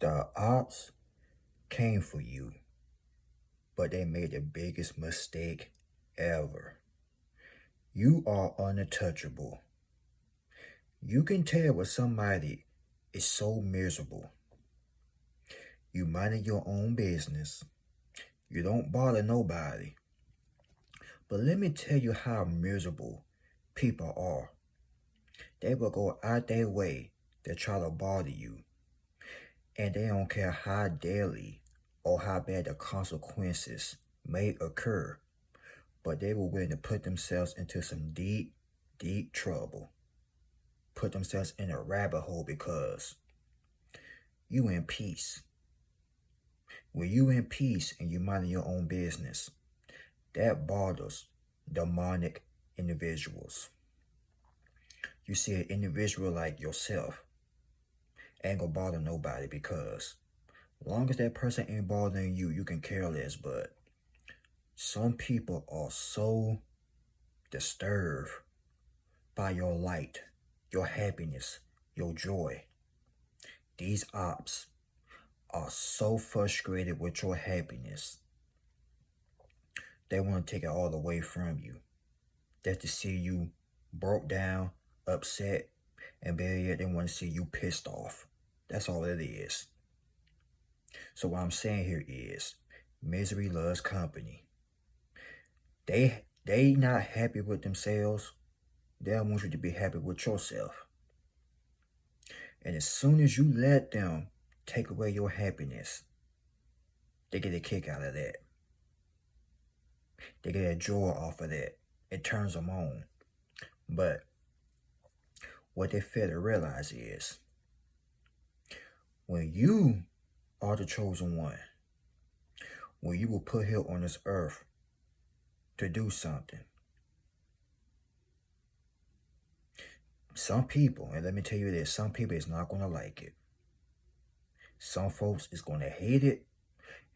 The Opps came for you, but they made the biggest mistake ever. You are untouchable. You can tell when somebody is so miserable. You minding your own business. You don't bother nobody. But let me tell you how miserable people are. They will go out their way to try to bother you. And they don't care how deadly or how bad the consequences may occur. But they were willing to put themselves into some deep, deep trouble. Put themselves in a rabbit hole because you in peace. When you in peace and you minding your own business, that bothers demonic individuals. You see, an individual like yourself ain't gonna bother nobody because long as that person ain't bothering you, you can care less. But some people are so disturbed by your light, your happiness, your joy. These Opps are so frustrated with your happiness. They want to take it all away from you. That's to see you broke down, upset, and better yet, they want to see you pissed off. That's all it is. So what I'm saying here is, misery loves company. They not happy with themselves. They want you to be happy with yourself. And as soon as you let them take away your happiness, they get a kick out of that. They get a joy off of that. It turns them on. But what they fail to realize is, when you are the chosen one, when you were put here on this earth to do something, some people, and let me tell you this, some people is not going to like it. Some folks is going to hate it,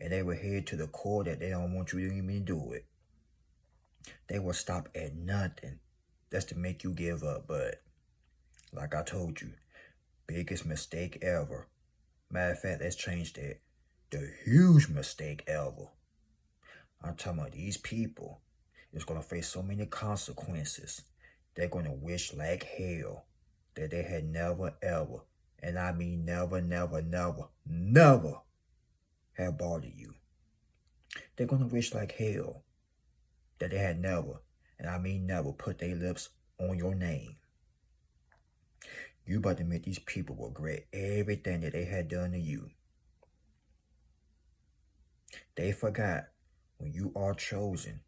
and they will head to the core that they don't want you to even do it. They will stop at nothing. That's to make you give up. But like I told you, biggest mistake ever. Matter of fact, let's change that. The huge mistake ever. I'm talking about these people is going to face so many consequences. They're going to wish like hell that they had never ever, and I mean never, never, never, never have bothered you. They're going to wish like hell that they had never, and I mean never, put their lips on your name. You about to make these people regret everything that they had done to you. They forgot when you are chosen,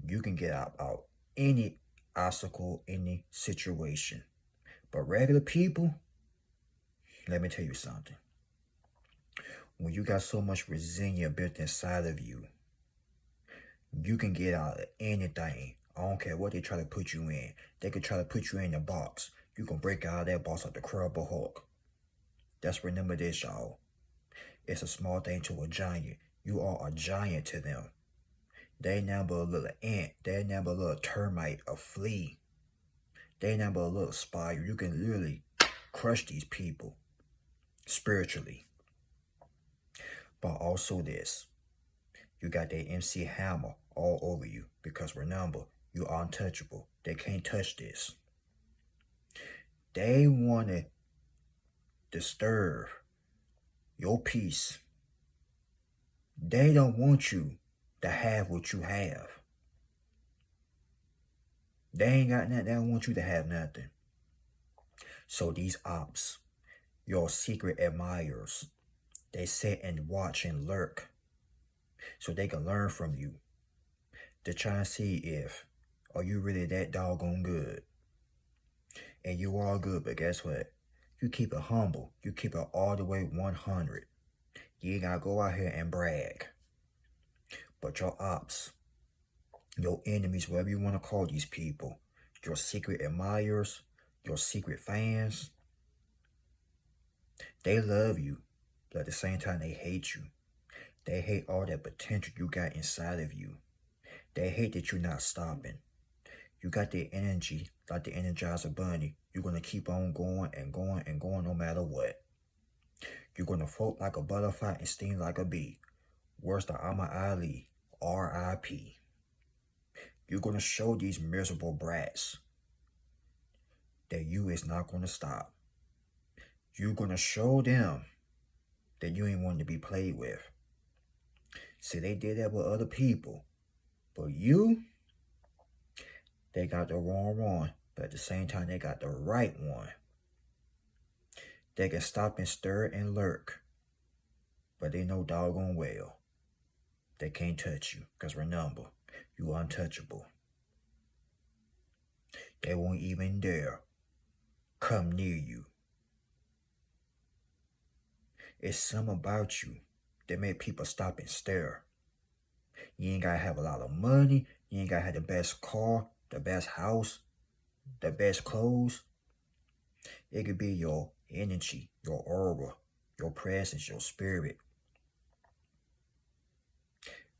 you can get out any obstacle, any situation. But regular people, let me tell you something. When you got so much resilience built inside of you, you can get out of anything. I don't care what they try to put you in. They could try to put you in a box. You can break out of that box like the Incredible Hulk. Just remember this, y'all. It's a small thing to a giant. You are a giant to them. They ain't nothing but a little ant. They ain't nothing but a little termite, a flea. They ain't nothing but a little spider. You can literally crush these people spiritually. But also this. You got that MC Hammer all over you. Because remember, you are untouchable. They can't touch this. They want to disturb your peace. They don't want you to have what you have. They ain't got nothing. They don't want you to have nothing. So these Opps, your secret admirers, they sit and watch and lurk so they can learn from you to try and see if, are you really that doggone good? And you are good, but guess what? You keep it humble. You keep it all the way 100. You ain't gotta go out here and brag. But your Opps, your enemies, whatever you want to call these people, your secret admirers, your secret fans, they love you, but at the same time they hate you. They hate all that potential you got inside of you. They hate that you're not stopping. You got the energy like the Energizer Bunny. You're going to keep on going and going and going no matter what. You're going to float like a butterfly and sting like a bee. Worse than Ahmad Ali, R.I.P. You're going to show these miserable brats that you is not going to stop. You're going to show them that you ain't one to be played with. See, they did that with other people. But you, they got the wrong one. But at the same time, they got the right one. They can stop and stir and lurk. But they know doggone well they can't touch you. Because remember, you untouchable. They won't even dare come near you. It's something about you that make people stop and stare. You ain't gotta have a lot of money. You ain't gotta have the best car, the best house, the best clothes. It could be your energy, your aura, your presence, your spirit.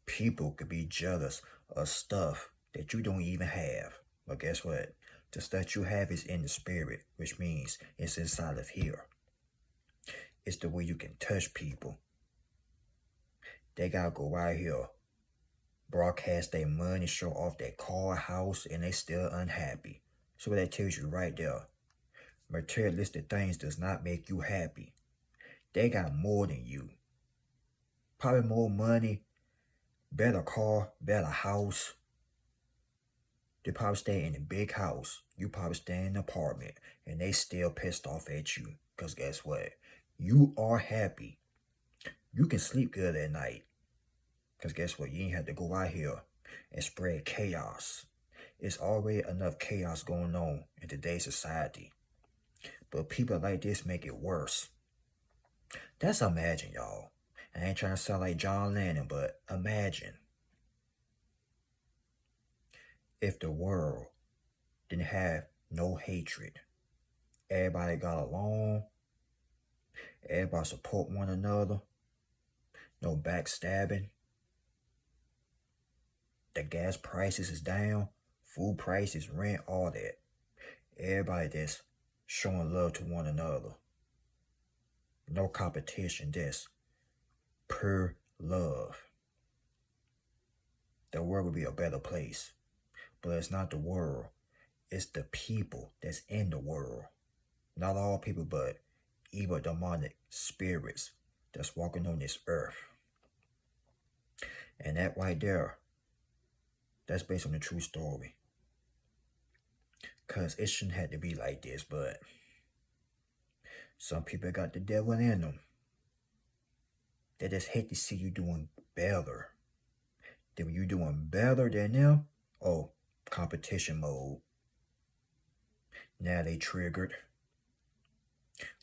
People could be jealous of stuff that you don't even have. But guess what? The stuff you have is in the spirit, which means it's inside of here. It's the way you can touch people. They gotta go out here, broadcast their money, show off their car, house, and they still unhappy. So that tells you right there. Materialistic things does not make you happy. They got more than you. Probably more money, better car, better house. They probably stay in a big house. You probably stay in an apartment. And they still pissed off at you. Because guess what? You are happy. You can sleep good at night. Because guess what? You ain't have to go out here and spread chaos. It's already enough chaos going on in today's society. But people like this make it worse. That's imagine, y'all. I ain't trying to sound like John Lennon, but imagine if the world didn't have no hatred. Everybody got along. Everybody support one another. No backstabbing. The gas prices is down. Food prices, rent, all that. Everybody that's showing love to one another. No competition, just pure love. The world would be a better place. But it's not the world. It's the people that's in the world. Not all people, but evil demonic spirits that's walking on this earth. And that right there, that's based on a true story. Because it shouldn't have to be like this, but some people got the devil in them. They just hate to see you doing better. Then when you doing better than them, oh, competition mode. Now they triggered.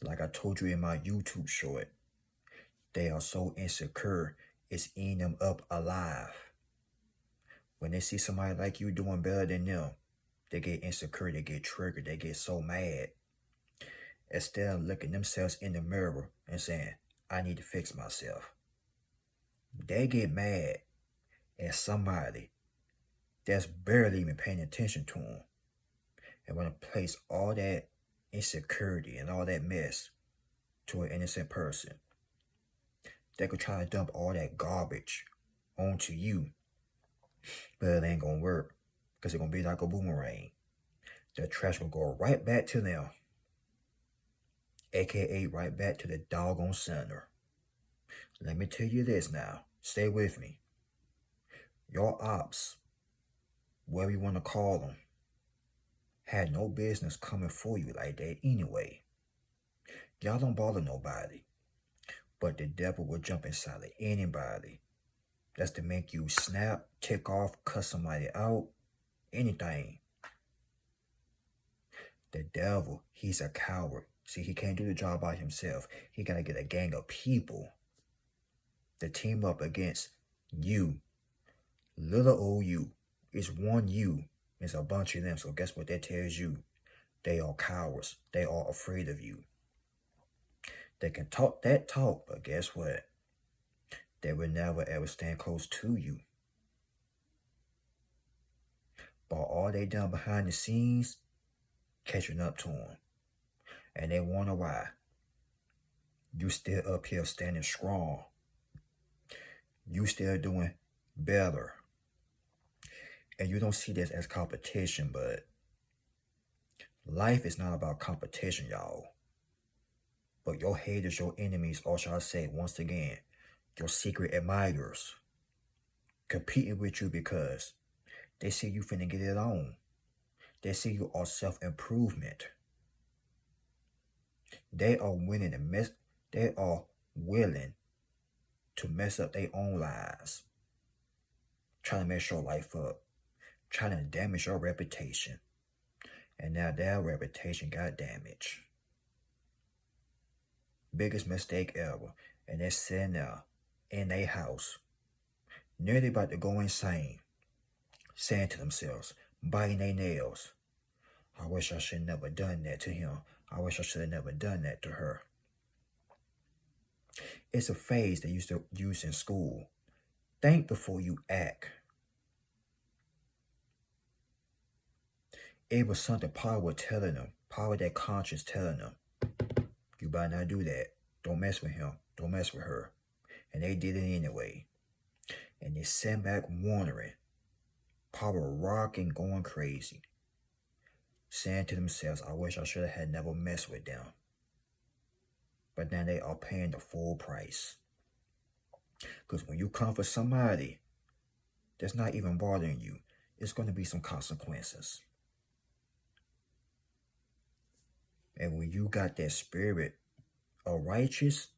Like I told you in my YouTube short, they are so insecure, it's eating them up alive. When they see somebody like you doing better than them, they get insecure, they get triggered, they get so mad. Instead of looking themselves in the mirror and saying, I need to fix myself, they get mad at somebody that's barely even paying attention to them and want to place all that insecurity and all that mess to an innocent person. They could try to dump all that garbage onto you, but it ain't gonna work because it's gonna be like a boomerang. The trash gonna go right back to them, aka right back to the doggone center. Let me tell you this now. Stay with me. Your ops, whatever you want to call them, had no business coming for you like that anyway. Y'all don't bother nobody. But the devil will jump inside of anybody. That's to make you snap, tick off, cuss somebody out, anything. The devil, he's a coward. See, he can't do the job by himself. He got to get a gang of people to team up against you. Little old you. It's one you. It's a bunch of them. So guess what that tells you? They are cowards. They are afraid of you. They can talk that talk, but guess what? They will never ever stand close to you. But all they done behind the scenes, catching up to them. And they wonder why. You still up here standing strong. You still doing better. And you don't see this as competition, but life is not about competition, y'all. But your haters, your enemies, or shall I say, once again, your secret admirers, competing with you because they see you finna get it on. They see you are self-improvement. They are willing to mess up their own lives. Trying to mess your life up. Trying to damage your reputation. And now their reputation got damaged. Biggest mistake ever. And they're sitting there in their house, nearly about to go insane, saying to themselves, biting their nails, I wish I should have never done that to him. I wish I should have never done that to her. It's a phrase they used to use in school. Think before you act. It was something power was telling them, power that conscience telling them, you better not do that. Don't mess with him. Don't mess with her. And they did it anyway. And they sat back wondering, power rocking, going crazy, saying to themselves, I wish I should have had never messed with them. But now they are paying the full price. Because when you come for somebody that's not even bothering you, it's going to be some consequences. And when you got that spirit of righteous,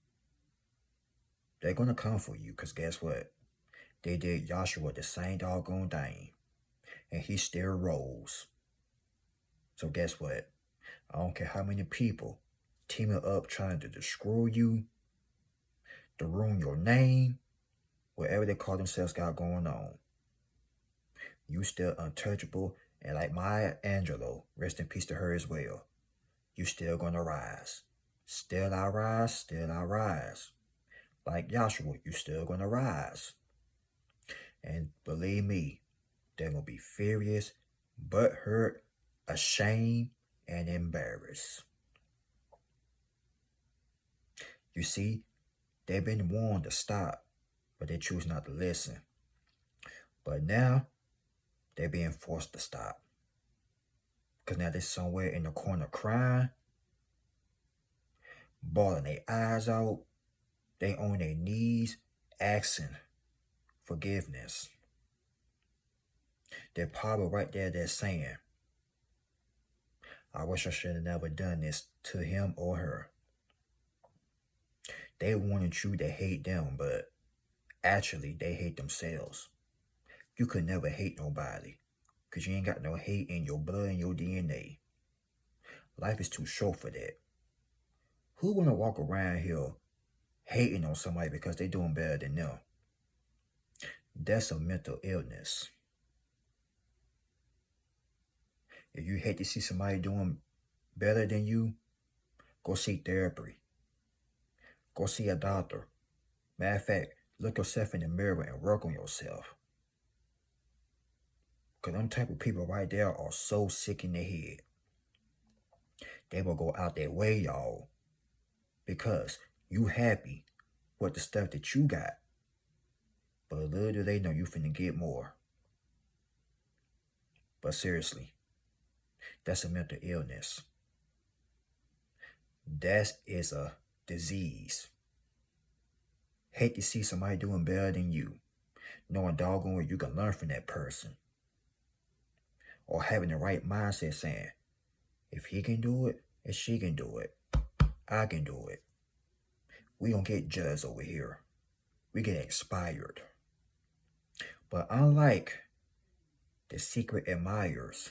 they're going to come for you. Because guess what? They did Joshua the same doggone thing. And he still rose. So guess what? I don't care how many people teaming up trying to destroy you, to ruin your name, whatever they call themselves got going on. You still untouchable. And like Maya Angelou, rest in peace to her as well, you still gonna rise. Still I rise, still I rise. Like Joshua, you still gonna rise. And believe me, they're gonna be furious, butthurt, ashamed, and embarrassed. You see, they've been warned to stop, but they choose not to listen. But now, they're being forced to stop. Because now they're somewhere in the corner crying, bawling their eyes out, they on their knees, asking forgiveness. They're probably right there, they're saying, I wish I should have never done this to him or her. They wanted you to hate them, but actually they hate themselves. You could never hate nobody, because you ain't got no hate in your blood and your DNA. Life is too short for that. Who want to walk around here hating on somebody because they doing better than them? That's a mental illness. If you hate to see somebody doing better than you, go seek therapy. Go see a doctor. Matter of fact, look yourself in the mirror and work on yourself. Because them type of people right there are so sick in the head. They will go out their way, y'all. Because you happy with the stuff that you got. But little do they know you finna get more. But seriously, that's a mental illness. That is a disease. Hate to see somebody doing better than you, knowing doggone what you can learn from that person. Or having the right mindset saying, if he can do it, if she can do it, I can do it. We don't get judged over here. We get inspired. But unlike the secret admirers,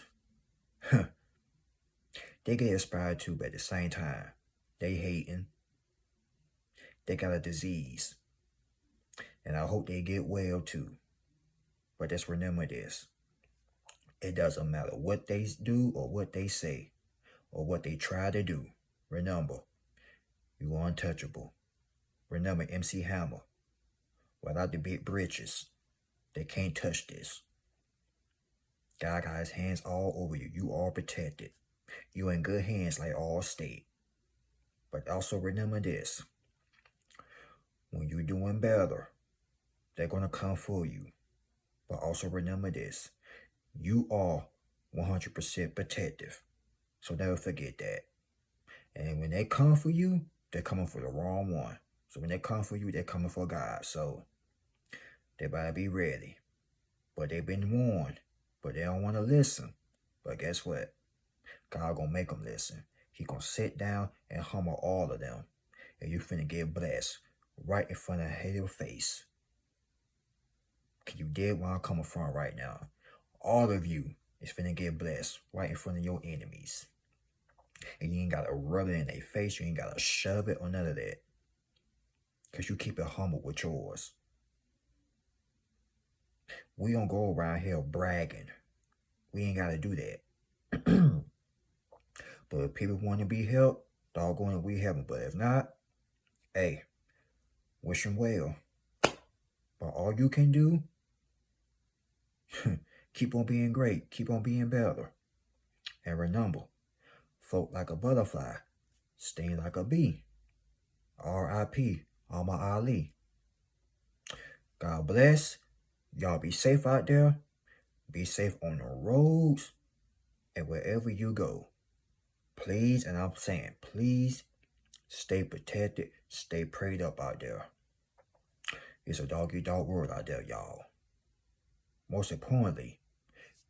they get inspired too, but at the same time, they hating. They got a disease. And I hope they get well too. But just remember this. It doesn't matter what they do or what they say or what they try to do. Remember, you are untouchable. Remember MC Hammer. Without the big britches, they can't touch this. God got his hands all over you. You are protected. You in good hands like all state. But also remember this. doing better, they're going to come for you. But also remember this. You are 100% protective. So never forget that. And when they come for you, they're coming for the wrong one. So when they come for you, they're coming for God. So they better be ready. But they've been warned. But they don't want to listen. But guess what? God gonna make them listen. He gonna sit down and humble all of them. And you finna get blessed right in front of your face. Can you dig where I'm coming from right now? All of you is finna get blessed right in front of your enemies. And you ain't gotta rub it in their face. You ain't gotta shove it or none of that. Because you keep it humble with yours. We don't go around here bragging. We ain't gotta do that. But if people want to be helped, doggone it, we help them. But if not, hey, wish them well. But all you can do, keep on being great. Keep on being better. And remember, float like a butterfly, sting like a bee. R.I.P. Muhammad Ali. God bless. Y'all be safe out there. Be safe on the roads and wherever you go. Please, and I'm saying please, stay protected. Stay prayed up out there. It's a dog-eat-dog world out there, y'all. Most importantly,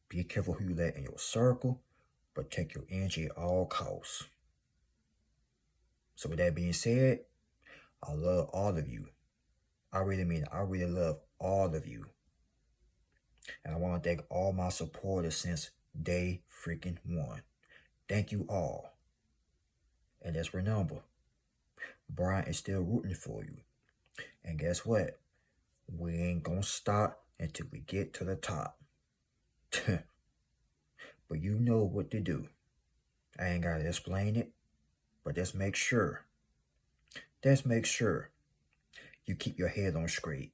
be careful who you let in your circle. Protect your energy at all costs. So with that being said, I love all of you. I really mean it. I really love all of you. And I want to thank all my supporters since day freaking one. Thank you all. And just remember, Brian is still rooting for you. And guess what? We ain't gonna stop until we get to the top. But you know what to do. I ain't gotta explain it, but just make sure you keep your head on straight.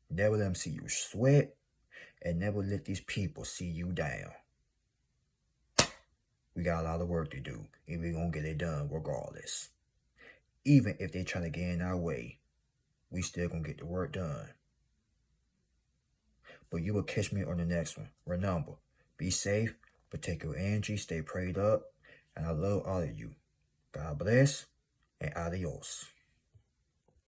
Never let them see you sweat, and never let these people see you down. We got a lot of work to do, and we're gonna get it done regardless. Even if they try to get in our way, we still gonna get the work done. But you will catch me on the next one. Remember, be safe, protect your energy, stay prayed up, and I love all of you. God bless, and adios.